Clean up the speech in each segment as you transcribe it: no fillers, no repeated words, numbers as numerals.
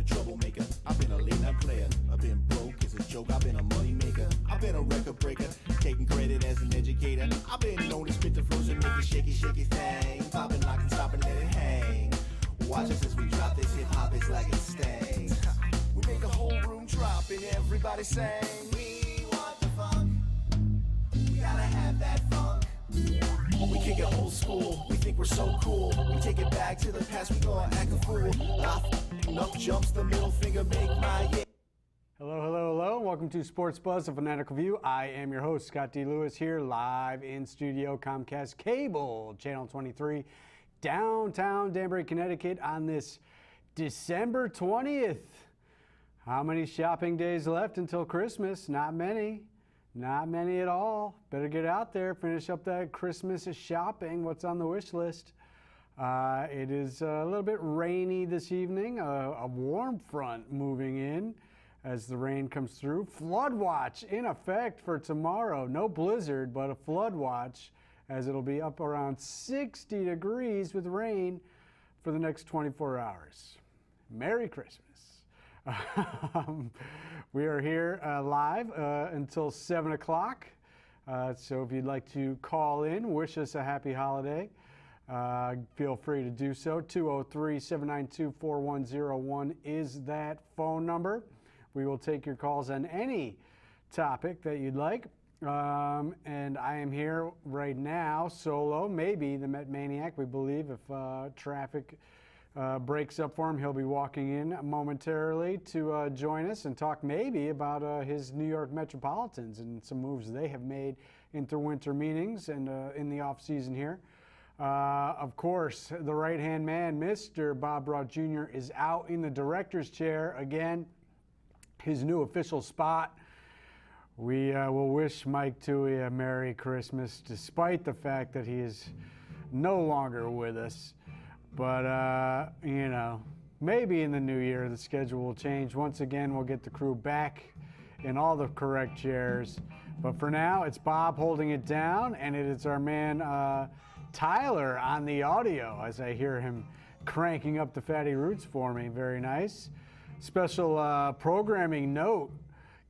troublemaker. I've been a late night player. I've been broke as a joke. I've been a money maker. I've been a record breaker, taking credit as an educator. I've been known to spit the flows and make it shaky, shaky thing. Popping, lock, and stop and let it hang. Watch us as we drop this hip hop, it's like it stings. We make the whole room drop and everybody sing. We want the funk. We gotta have that funk. We kick it old school. We think we're so cool. We take it back to the past. We gonna act a fool. Up jumps the middle finger, make my yeah. Hello, hello, hello, and welcome to Sports Buzz, a Fanatical View. I am your host, Scott D. Lewis, here live in studio, Comcast Cable, Channel 23, downtown Danbury, Connecticut, on this December 20th. How many shopping days left until Christmas? Not many. Not many at all. Better get out there, finish up that Christmas shopping. What's on the wish list? It is a little bit rainy this evening, a warm front moving in as the rain comes through. Flood watch in effect for tomorrow. No blizzard, but a flood watch, as it'll be up around 60 degrees with rain for the next 24 hours. Merry Christmas. We are here live until 7 o'clock. So if you'd like to call in, wish us a happy holiday, feel free to do so. 203-792-4101 is that phone number. We will take your calls on any topic that you'd like. And I am here right now solo, maybe the Met Maniac, we believe. If traffic breaks up for him, he'll be walking in momentarily to join us and talk maybe about his New York Metropolitans and some moves they have made into winter meetings and in the off season here. Of course, the right-hand man, Mr. Bob Brault Jr., is out in the director's chair again, his new official spot. We will wish Mike Toohey a Merry Christmas, despite the fact that he is no longer with us. But, you know, maybe in the new year the schedule will change. Once again, we'll get the crew back in all the correct chairs. But for now, it's Bob holding it down, and it is our man Tyler on the audio as I hear him cranking up the Fatty Roots for me. Very nice. Special programming note,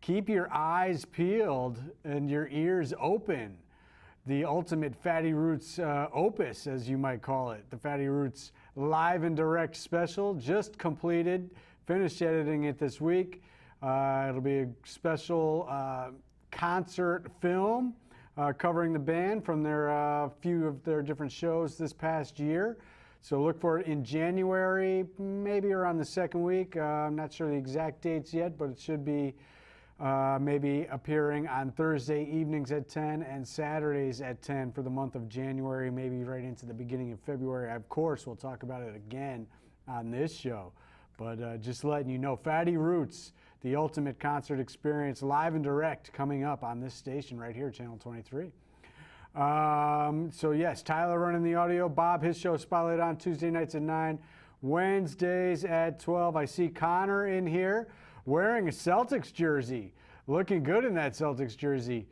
keep your eyes peeled and your ears open. The ultimate Fatty Roots opus, as you might call it. The Fatty Roots live and direct special, just completed, finished editing it this week. It'll be a special concert film covering the band from their few of their different shows this past year. So look for it in January, maybe around the second week. I'm not sure the exact dates yet, but it should be maybe appearing on Thursday evenings at 10 and Saturdays at 10 for the month of January, maybe right into the beginning of February. Of course, we'll talk about it again on this show. But just letting you know, Fatty Roots, the ultimate concert experience, live and direct, coming up on this station right here, Channel 23. So yes, Tyler running the audio. Bob, his show Spotlight on Tuesday nights at 9, Wednesdays at 12. I see Connor in here wearing a Celtics jersey. Looking good in that Celtics jersey.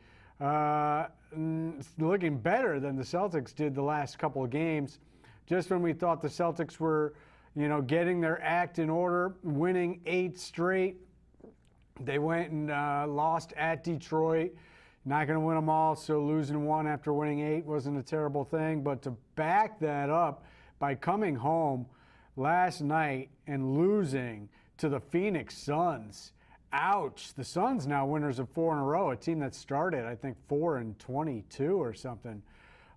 Looking better than the Celtics did the last couple of games. Just when we thought the Celtics were, you know, getting their act in order, winning 8 straight, they went and lost at Detroit. Not going to win them all, so losing 1 after winning 8 wasn't a terrible thing. But to back that up by coming home last night and losing to the Phoenix Suns, ouch. The Suns now winners of 4 in a row, a team that started, I think, 4-22 or something.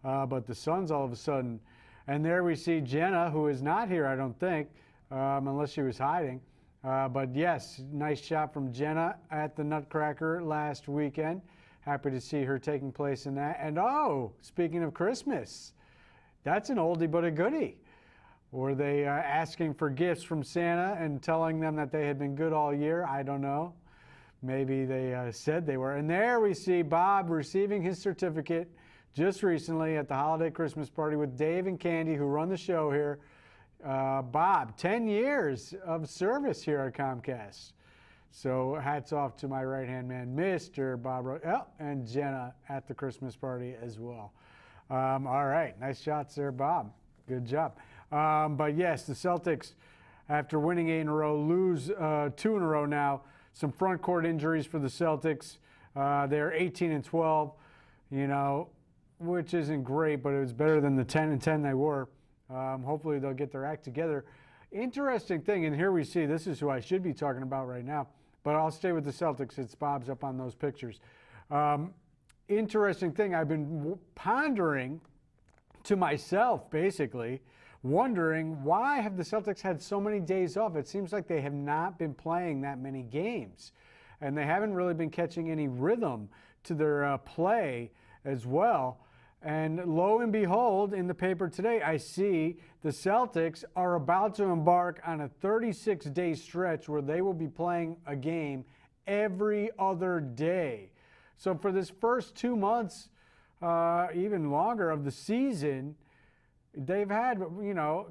But the Suns all of a sudden, and there we see Jenna, who is not here, I don't think, unless she was hiding. But yes, nice shot from Jenna at the Nutcracker last weekend. Happy to see her taking place in that. And oh, speaking of Christmas, that's an oldie but a goodie. Were they asking for gifts from Santa and telling them that they had been good all year? I don't know. Maybe they said they were. And there we see Bob receiving his certificate just recently at the holiday Christmas party with Dave and Candy, who run the show here. Bob, 10 years of service here at Comcast. So hats off to my right-hand man, Mr. Bob Brault, and Jenna at the Christmas party as well. All right, nice shots there, Bob. Good job. But yes, the Celtics after winning 8 in a row, lose 2 in a row now. Some front court injuries for the Celtics. They're 18-12, which isn't great, but it was better than the 10-10 they were. Hopefully they'll get their act together. Interesting thing, and here we see, this is who I should be talking about right now, but I'll stay with the Celtics. It's Bob's up on those pictures. Interesting thing, I've been pondering to myself, basically, wondering why have the Celtics had so many days off? It seems like they have not been playing that many games, and they haven't really been catching any rhythm to their play as well. And lo and behold, in the paper today, I see the Celtics are about to embark on a 36-day stretch where they will be playing a game every other day. So for this first 2 months, even longer of the season, they've had,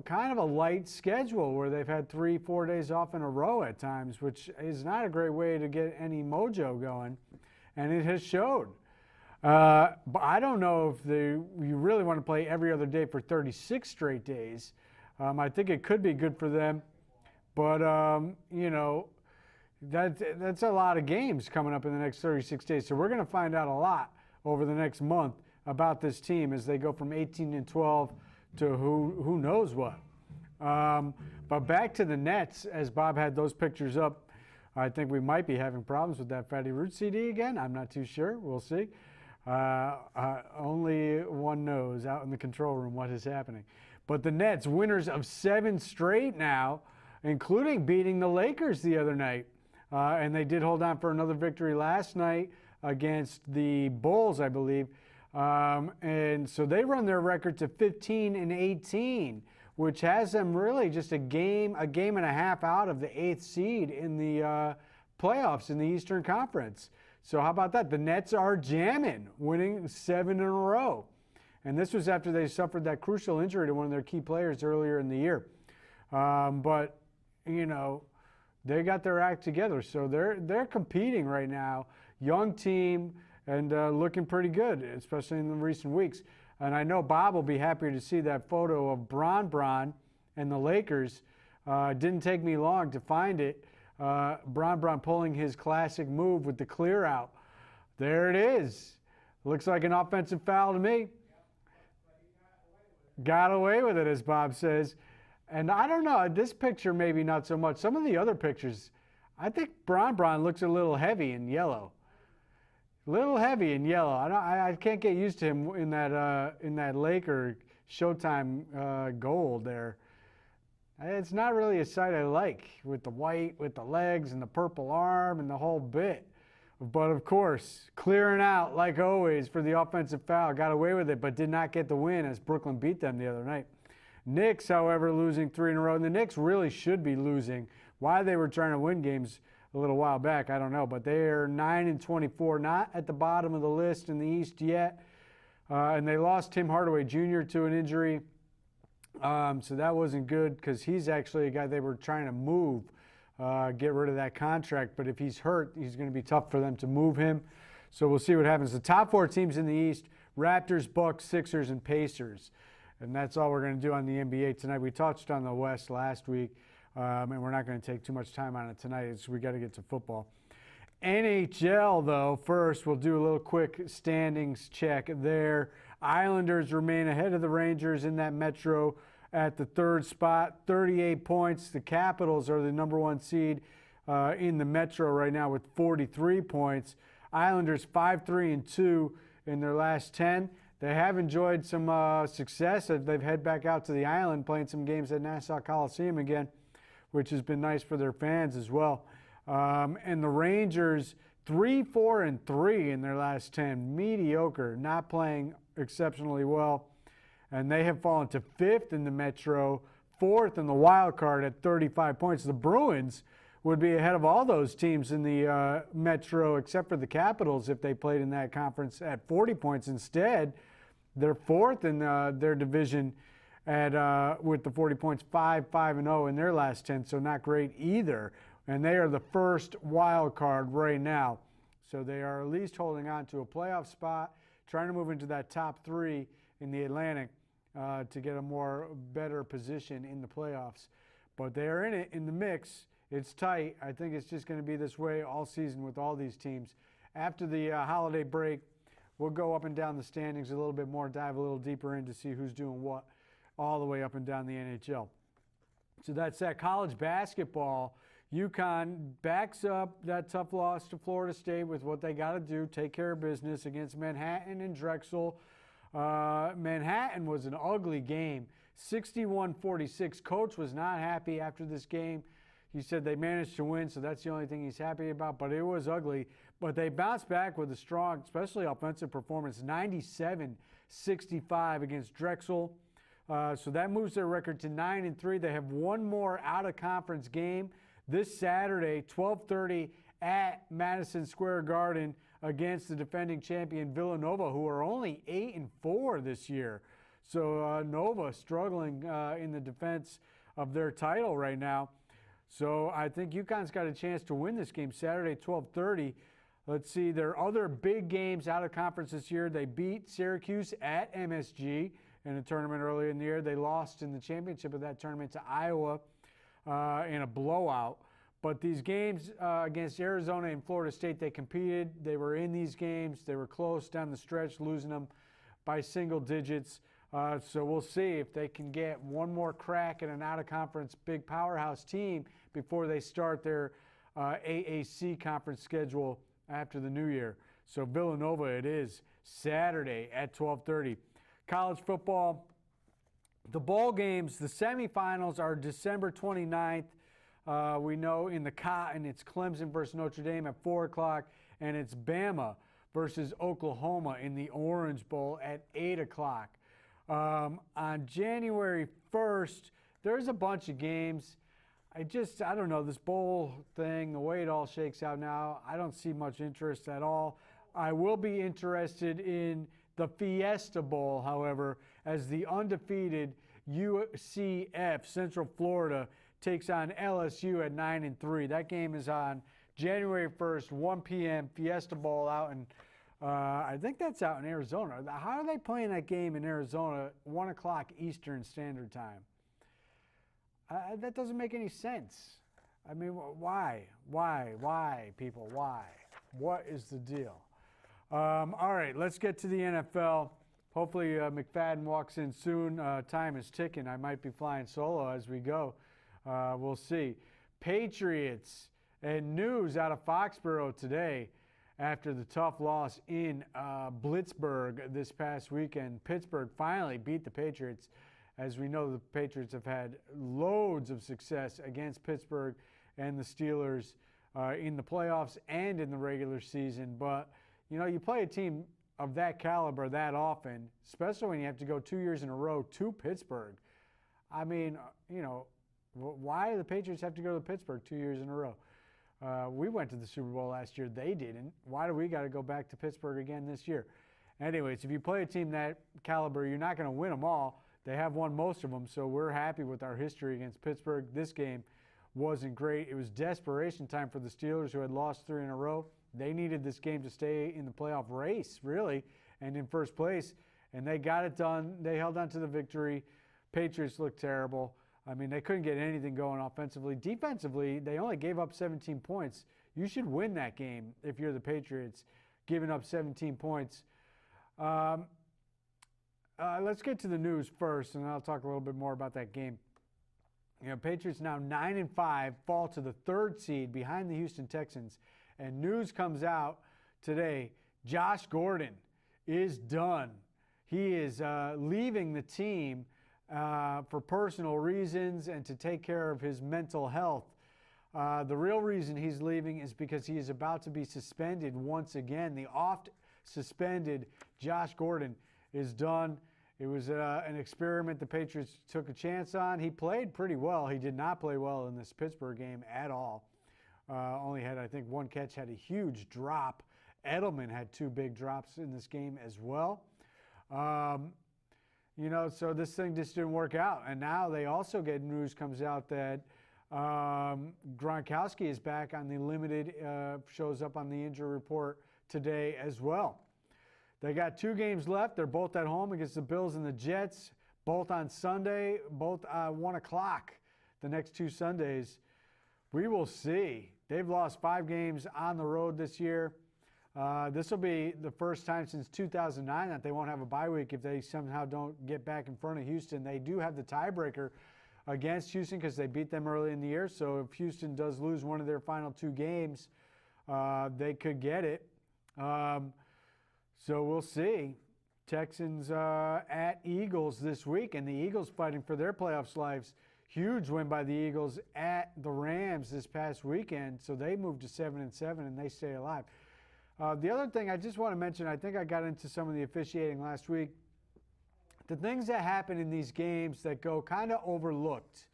kind of a light schedule where they've had 3-4 days off in a row at times, which is not a great way to get any mojo going, and it has showed. But I don't know if you really want to play every other day for 36 straight days. I think it could be good for them, but that's a lot of games coming up in the next 36 days. So we're going to find out a lot over the next month about this team as they go from 18-12 to who knows what. But back to the Nets, as Bob had those pictures up, I think we might be having problems with that Fatty Root CD again. I'm not too sure. We'll see. Only one knows out in the control room what is happening. But the Nets, winners of 7 straight now, including beating the Lakers the other night. And they did hold on for another victory last night against the Bulls, I believe. And so they run their record to 15-18, which has them really just a game and a half out of the 8th seed in the playoffs in the Eastern Conference. So how about that? The Nets are jamming, winning 7 in a row. And this was after they suffered that crucial injury to one of their key players earlier in the year. But, they got their act together. So they're competing right now. Young team and looking pretty good, especially in the recent weeks. And I know Bob will be happy to see that photo of Bron and the Lakers. It didn't take me long to find it. Bron pulling his classic move with the clear out. There it is. Looks like an offensive foul to me. Got away with it, as Bob says. And I don't know, this picture maybe not so much. Some of the other pictures, I think Bron looks a little heavy in yellow. I can't get used to him in that Laker Showtime gold there. It's not really a sight I like, with the white, with the legs and the purple arm and the whole bit. But of course, clearing out like always for the offensive foul. Got away with it, but did not get the win as Brooklyn beat them the other night. Knicks, however, losing 3 in a row. And the Knicks really should be losing. Why they were trying to win games a little while back, I don't know. But they are 9-24, not at the bottom of the list in the East yet. And they lost Tim Hardaway Jr. to an injury. So that wasn't good because he's actually a guy they were trying to move, get rid of that contract. But if he's hurt, he's going to be tough for them to move him. So we'll see what happens. The top 4 teams in the East, Raptors, Bucks, Sixers, and Pacers. And that's all we're going to do on the NBA tonight. We touched on the West last week, and we're not going to take too much time on it tonight. We got to get to football. NHL, though, first we'll do a little quick standings check there. Islanders remain ahead of the Rangers in that Metro at the 3rd spot, 38 points. The Capitals are the number 1 seed in the Metro right now with 43 points. Islanders 5-3-2 in their last 10. They have enjoyed some success as they've head back out to the island, playing some games at Nassau Coliseum again, which has been nice for their fans as well. And the Rangers 3-4-3 in their last 10. Mediocre, not playing exceptionally well. And they have fallen to 5th in the Metro, 4th in the wild card at 35 points. The Bruins would be ahead of all those teams in the Metro except for the Capitals if they played in that conference at 40 points. Instead, they're 4th in their division at with the 40 points, 5-5-0 in their last 10, so not great either. And they are the first wild card right now. So they are at least holding on to a playoff spot, trying to move into that top 3 in the Atlantic to get a better position in the playoffs. but they're in it, in the mix. It's tight. I think it's just going to be this way all season with all these teams. After the holiday break, we'll go up and down the standings a little bit more, dive a little deeper in to see who's doing what all the way up and down the NHL. So that's that. College basketball. UConn backs up that tough loss to Florida State with what they got to do, take care of business against Manhattan and Drexel. Manhattan was an ugly game, 61-46. Coach was not happy after this game. He said they managed to win, so that's the only thing he's happy about, but it was ugly. But they bounced back with a strong, especially offensive performance, 97-65 against Drexel. So that moves their record to 9-3. They have one more out-of-conference game this Saturday, 12:30 at Madison Square Garden against the defending champion Villanova, who are only 8-4 this year. So Nova struggling in the defense of their title right now. So I think UConn's got a chance to win this game Saturday, 12:30. Let's see, their other big games out of conference this year. They beat Syracuse at MSG in a tournament earlier in the year. They lost in the championship of that tournament to Iowa in a blowout. But these games against Arizona and Florida State, they competed. They were in these games. They were close down the stretch, losing them by single digits. So we'll see if they can get one more crack at an out-of-conference big powerhouse team before they start their AAC conference schedule after the new year. So Villanova it is Saturday at 12:30. College football, the bowl games, the semifinals are December 29th. We know in the Cotton, it's Clemson versus Notre Dame at 4 o'clock, and it's Bama versus Oklahoma in the Orange Bowl at 8 o'clock. On January 1st, there's a bunch of games. I don't know, this bowl thing, the way it all shakes out now, I don't see much interest at all. I will be interested in the Fiesta Bowl, however, as the undefeated UCF, Central Florida, takes on LSU at 9-3. That game is on January 1st, 1 p.m., Fiesta Bowl out in, I think that's out in Arizona. How are they playing that game in Arizona, 1 o'clock Eastern Standard Time? That doesn't make any sense. I mean, why? Why, people, why? What is the deal? All right, let's get to the NFL. Hopefully McFadden walks in soon. Time is ticking. I might be flying solo as we go. We'll see. Patriots and news out of Foxborough today after the tough loss in Blitzburg this past weekend. Pittsburgh finally beat the Patriots. As we know, the Patriots have had loads of success against Pittsburgh and the Steelers in the playoffs and in the regular season. But, you know, you play a team of that caliber that often, especially when you have to go 2 years in a row to Pittsburgh. I mean, you know, why do the Patriots have to go to Pittsburgh 2 years in a row? We went to the Super Bowl last year. They didn't. Why do we got to go back to Pittsburgh again this year? Anyways, if you play a team that caliber, you're not going to win them all. They have won most of them, so we're happy with our history against Pittsburgh. This game wasn't great. It was desperation time for the Steelers, who had lost 3 in a row. They needed this game to stay in the playoff race, really, and in first place, and they got it done. They held on to the victory. Patriots looked terrible. I mean, they couldn't get anything going offensively. Defensively, they only gave up 17 points. You should win that game if you're the Patriots, giving up 17 points. Let's get to the news first, and I'll talk a little bit more about that game. You know, Patriots now 9-5, fall to the 3rd seed behind the Houston Texans. And news comes out today, Josh Gordon is done. He is leaving the team for personal reasons and to take care of his mental health. The real reason he's leaving is because he is about to be suspended once again. The oft-suspended Josh Gordon is done. It was an experiment the Patriots took a chance on. He played pretty well. He did not play well in this Pittsburgh game at all. Only had, I think, 1 catch, had a huge drop. Edelman had 2 big drops in this game as well. You know, so this thing just didn't work out. And now they also get news comes out that Gronkowski is back on the limited, shows up on the injury report today as well. They got 2 games left. They're both at home against the Bills and the Jets, both on Sunday, both 1 o'clock. the next 2 Sundays, we will see. They've lost 5 games on the road this year. This will be the first time since 2009 that they won't have a bye week if they somehow don't get back in front of Houston. They do have the tiebreaker against Houston because they beat them early in the year. So if Houston does lose one of their final 2 games, they could get it. So we'll see. Texans at Eagles this week, and the Eagles fighting for their playoffs lives. Huge win by the Eagles at the Rams this past weekend, so they moved to 7-7 and they stay alive. The other thing I just want to mention, I think I got into some of the officiating last week. The things that happen in these games that go kind of overlooked.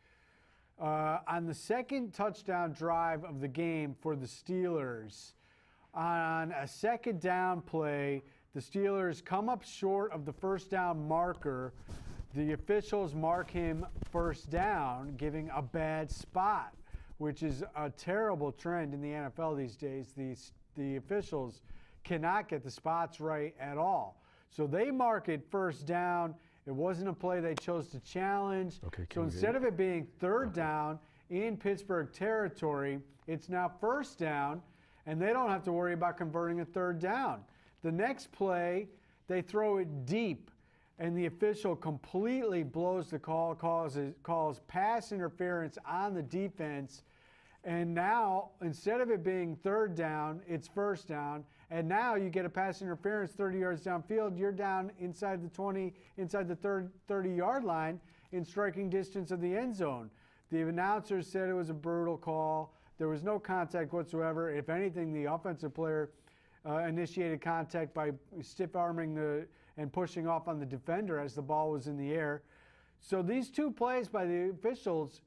On the second touchdown drive of the game for the Steelers, on a second down play, the Steelers come up short of the first down marker. The officials mark him first down, giving a bad spot, which is a terrible trend in the NFL these days. The officials cannot get the spots right at all. So they mark it first down. It wasn't a play they chose to challenge. Okay, so instead of it being third down in Pittsburgh territory, it's now first down, and they don't have to worry about converting a third down. The next play, they throw it deep, and the official completely blows the call, calls pass interference on the defense. And now, instead of it being third down, it's first down. And now you get a pass interference 30 yards downfield. You're down inside the 20, inside the 30-yard line in striking distance of the end zone. The announcers said it was a brutal call. There was no contact whatsoever. If anything, the offensive player initiated contact by stiff-arming and pushing off on the defender as the ball was in the air. So these 2 plays by the officials,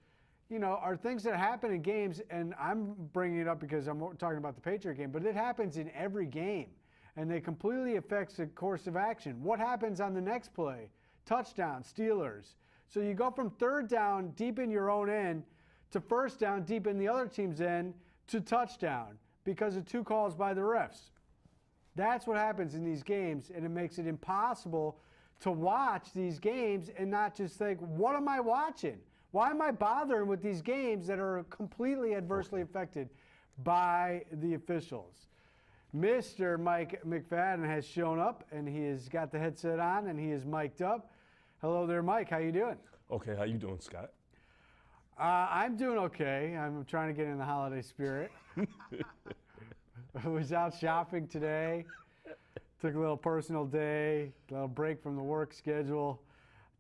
are things that happen in games, and I'm bringing it up because I'm talking about the Patriot game, but it happens in every game, and they completely affects the course of action. What happens on the next play? Touchdown, Steelers. So you go from third down deep in your own end to first down deep in the other team's end to touchdown because of 2 calls by the refs. That's what happens in these games, and it makes it impossible to watch these games and not just think, what am I watching? Why am I bothering with these games that are completely adversely affected by the officials? Mr. Mike McFadden has shown up, and he has got the headset on, and he is mic'd up. Hello there, Mike. How you doing? Okay, how you doing, Scott? I'm doing okay. I'm trying to get in the holiday spirit. I was out shopping today. Took a little personal day, a little break from the work schedule.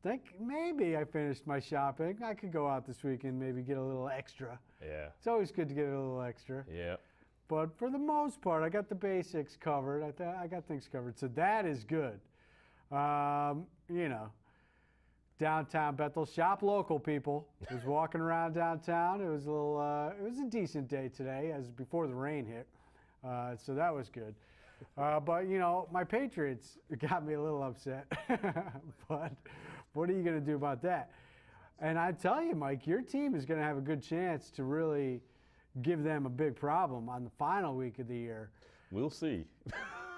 Think maybe I finished my shopping. I could go out this weekend, maybe get a little extra. Yeah. It's always good to get a little extra. Yeah. But for the most part, I got the basics covered. I got things covered, so that is good. Downtown Bethel, shop local, people. I was walking around downtown. It was it was a decent day today, as before the rain hit. So that was good. But, my Patriots got me a little upset. But what are you going to do about that? And I tell you, Mike, your team is going to have a good chance to really give them a big problem on the final week of the year. We'll see.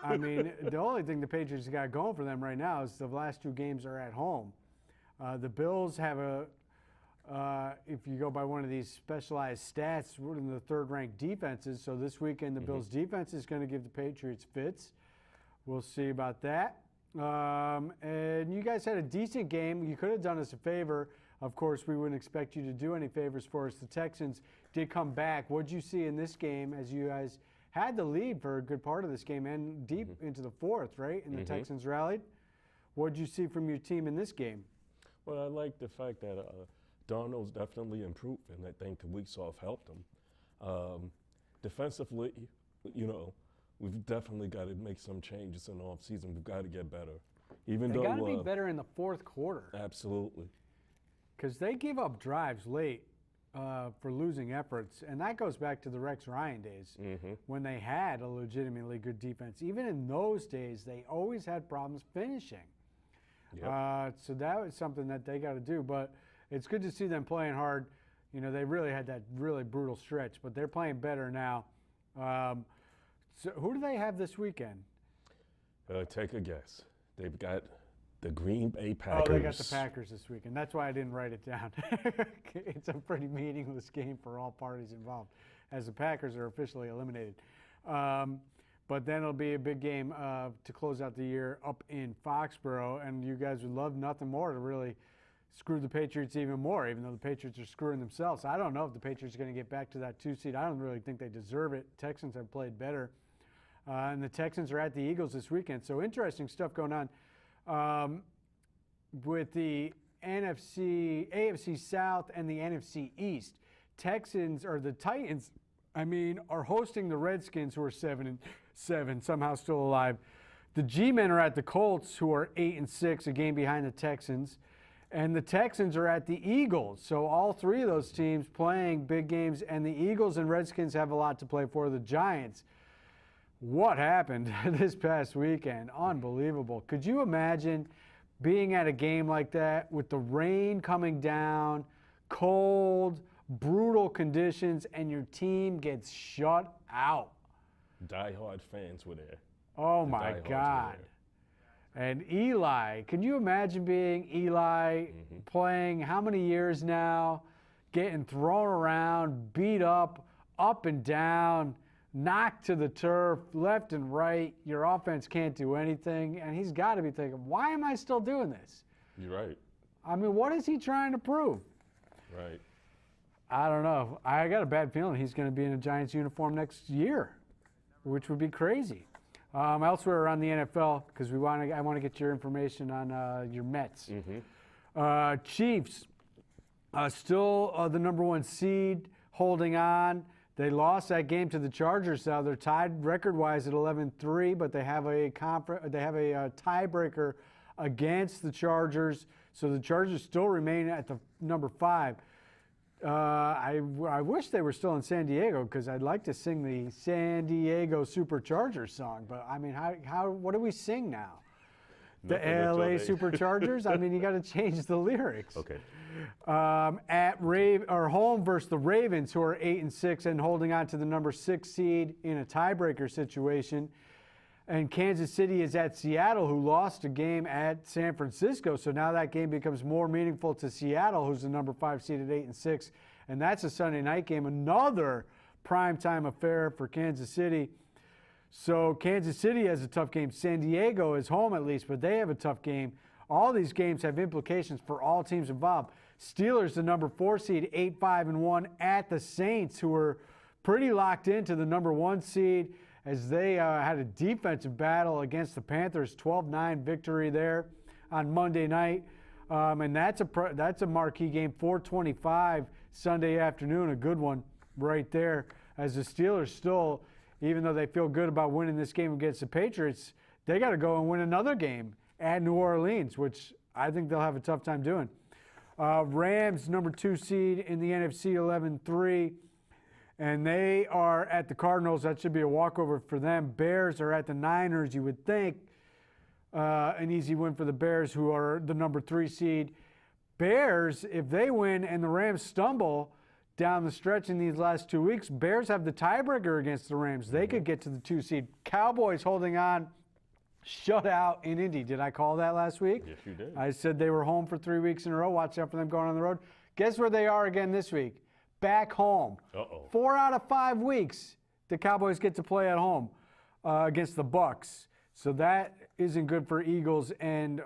I mean, the only thing the Patriots got going for them right now is the last 2 games are at home. The Bills have if you go by one of these specialized stats, we're in the 3rd-ranked defenses. So this weekend, the Bills' defense is going to give the Patriots fits. We'll see about that. And you guys had a decent game. You could have done us a favor. Of course, we wouldn't expect you to do any favors for us. The Texans did come back. What did you see in this game as you guys had the lead for a good part of this game and deep into the 4th, right? And the Texans rallied. What did you see from your team in this game? Well, I like the fact that Darnold's definitely improved, and I think the weeks off helped him. Defensively, we've definitely got to make some changes in the offseason. We've got to get better. They got to be better in the 4th quarter. Absolutely. Because they give up drives late for losing efforts, and that goes back to the Rex Ryan days when they had a legitimately good defense. Even in those days, they always had problems finishing. Yep. So that was something that they got to do. But it's good to see them playing hard. They really had that really brutal stretch, but they're playing better now. So who do they have this weekend? Take a guess. They've got The Green Bay Oh, Packers. they got the Packers this weekend. That's why I didn't write it down. It's a pretty meaningless game for all parties involved, as the Packers are officially eliminated. But then it'll be a big game to close out the year up in Foxborough, and you guys would love nothing more to really screw the Patriots even more, even though the Patriots are screwing themselves. I don't know if the Patriots are going to get back to that 2 seed. I don't really think they deserve it. Texans have played better. And the Texans are at the Eagles this weekend. So interesting stuff going on with the AFC South and the NFC East. The Titans, are hosting the Redskins, who are 7-7, somehow still alive. The G-Men are at the Colts, who are 8-6, a game behind the Texans. And the Texans are at the Eagles. So all three of those teams playing big games, and the Eagles and Redskins have a lot to play for. The Giants, what happened this past weekend? Unbelievable. Could you imagine being at a game like that with the rain coming down, cold, brutal conditions, and your team gets shut out? Die-hard fans were there. Oh, The my diehards were God. there. And Eli, can you imagine being Eli, playing how many years now, getting thrown around, beat up and down, knocked to the turf, left and right. Your offense can't do anything. And he's got to be thinking, why am I still doing this? You're right. What is he trying to prove? Right. I don't know. I got a bad feeling he's going to be in a Giants uniform next year, which would be crazy. Elsewhere around the NFL, because I want to get your information on your Mets. Chiefs, still the number 1 seed, holding on. They lost that game to the Chargers. Now they're tied record-wise at 11-3, but they have a tiebreaker against the Chargers, so the Chargers still remain at the number 5. I wish they were still in San Diego, because I'd like to sing the San Diego Superchargers song. But what do we sing now? The LA Superchargers? You got to change the lyrics. Okay. Home versus the Ravens, who are 8-6 and holding on to the number 6 seed in a tiebreaker situation. And Kansas City is at Seattle, who lost a game at San Francisco. So now that game becomes more meaningful to Seattle, who's the number 5 seed at 8-6. And that's a Sunday night game, another primetime affair for Kansas City. So Kansas City has a tough game. San Diego is home at least, but they have a tough game. All these games have implications for all teams involved. Steelers, the number 4 seed, 8-5-1 at the Saints, who are pretty locked into the number 1 seed, as they had a defensive battle against the Panthers, 12-9 victory there on Monday night. And that's a marquee game, 4:25 Sunday afternoon, a good one right there, as the Steelers still, even though they feel good about winning this game against the Patriots, they got to go and win another game at New Orleans, which I think they'll have a tough time doing. Rams, number 2 seed in the NFC, 11-3. And they are at the Cardinals. That should be a walkover for them. Bears are at the Niners. You would think an easy win for the Bears, who are the number 3 seed. Bears, if they win and the Rams stumble down the stretch in these last 2 weeks, Bears have the tiebreaker against the Rams. They could get to the 2 seed. Cowboys holding on, shut out in Indy. Did I call that last week? Yes, you did. I said they were home for 3 weeks in a row. Watch out for them going on the road. Guess where they are again this week? Back home. 4 out of 5 weeks the Cowboys get to play at home against the Bucks. So that isn't good for Eagles and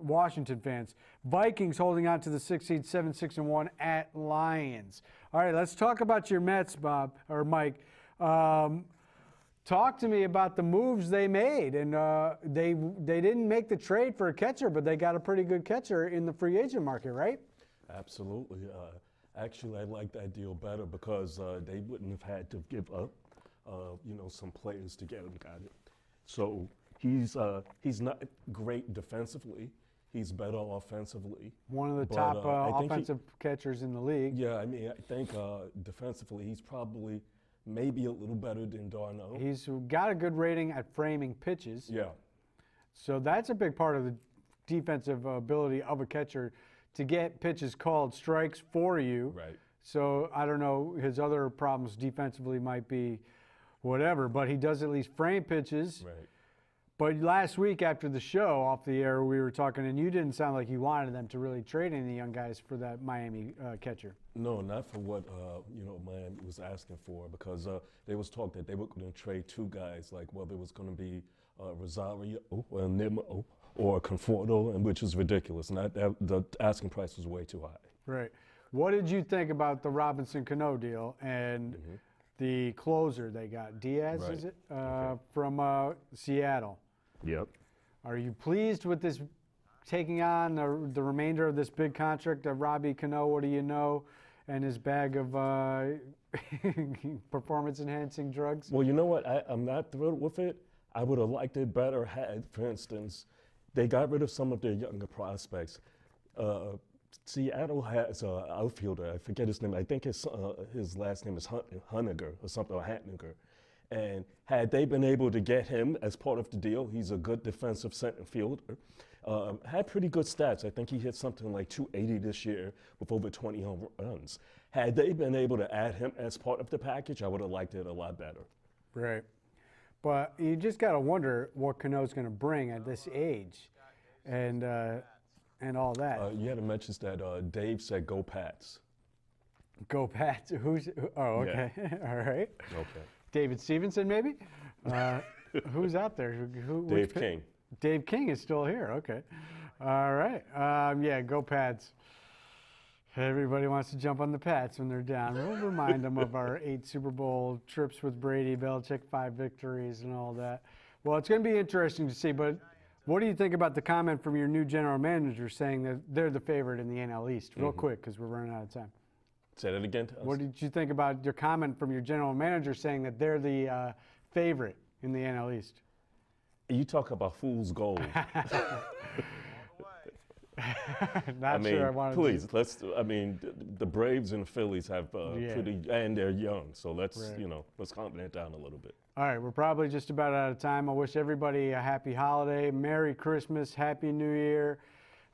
Washington fans. Vikings holding on to the 6th seed, 7-6-1 at Lions. All right, let's talk about your Mets, Bob or Mike. Talk to me about the moves they made, and they didn't make the trade for a catcher, but they got a pretty good catcher in the free agent market, right? Absolutely. Actually, I like that deal better because they wouldn't have had to give up, some players to get him. Got it. So he's not great defensively. He's better offensively. One of the But, top I think offensive catchers in the league. Yeah, I think defensively he's probably maybe a little better than d'Arnaud. He's got a good rating at framing pitches. Yeah. So that's a big part of the defensive ability of a catcher, to get pitches called strikes for you. Right. So I don't know, his other problems defensively might be whatever, but he does at least frame pitches. Right. But last week after the show, off the air, we were talking, and you didn't sound like you wanted them to really trade any of the young guys for that Miami catcher. No, not for what Miami was asking for, because there was talk that they were going to trade two guys, like whether it was going to be Rosario or Nimmo or Conforto, and which is ridiculous. And the asking price was way too high. Right. What did you think about the Robinson Cano deal and the closer they got, Diaz, Right. is it, from Seattle? Yep. Are you pleased with this taking on the remainder of this big contract of Robbie Cano? What do you know? And his bag of performance-enhancing drugs? Well, you know what? I'm not thrilled with it. I would have liked it better had, for instance, they got rid of some of their younger prospects. Seattle has an outfielder, I forget his name, I think his last name is Huniger or something, or Hattinger. And had they been able to get him as part of the deal, he's a good defensive center fielder. Had pretty good stats. I think he hit something like 280 this year with over 20 home runs. Had they been able to add him as part of the package, I would have liked it a lot better. Right. But you just got to wonder what Cano's going to bring at this age and all that. You had to mention that Dave said go Pats. Go Pats. Oh, okay. All right. Okay. David Stevenson, maybe? Who's out there? Dave King. Dave King is still here. Okay. All right. Yeah, go Pats. Everybody wants to jump on the Pats when they're down. We'll remind them of our 8 Super Bowl trips with Brady, Belichick, 5 victories, and all that. Well, it's going to be interesting to see, but what do you think about the comment from your new general manager saying that they're the favorite in the NL East? Real quick, because we're running out of time. Say that again to us. What did you think about your comment from your general manager saying that they're the favorite in the NL East? You talk about fool's gold. Not sure I wanted please, the Braves and the Phillies have pretty, and they're young, so let's calm that down a little bit. All right, we're probably just about out of time. I wish everybody a happy holiday, Merry Christmas, Happy New Year,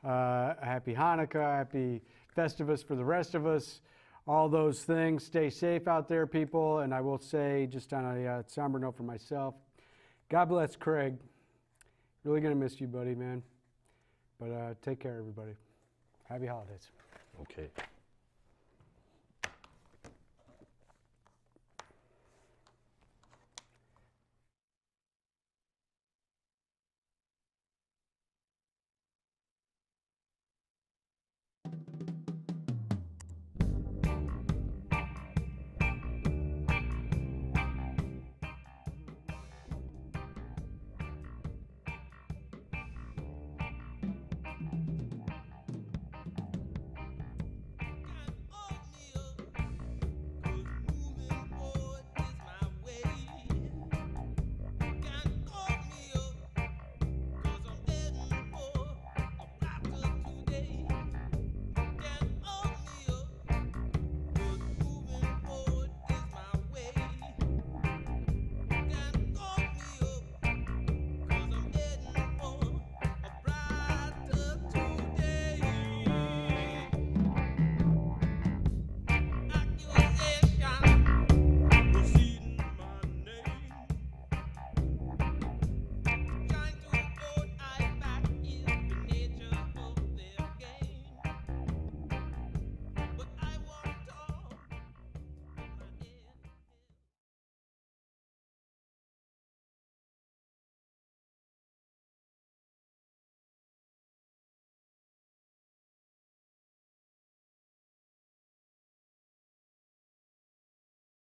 Happy Hanukkah, Happy Festivus for the rest of us. All those things. Stay safe out there, people. And I will say, just on a somber note for myself, God bless Craig. Really going to miss you, buddy, man. But take care, everybody. Happy holidays. Okay.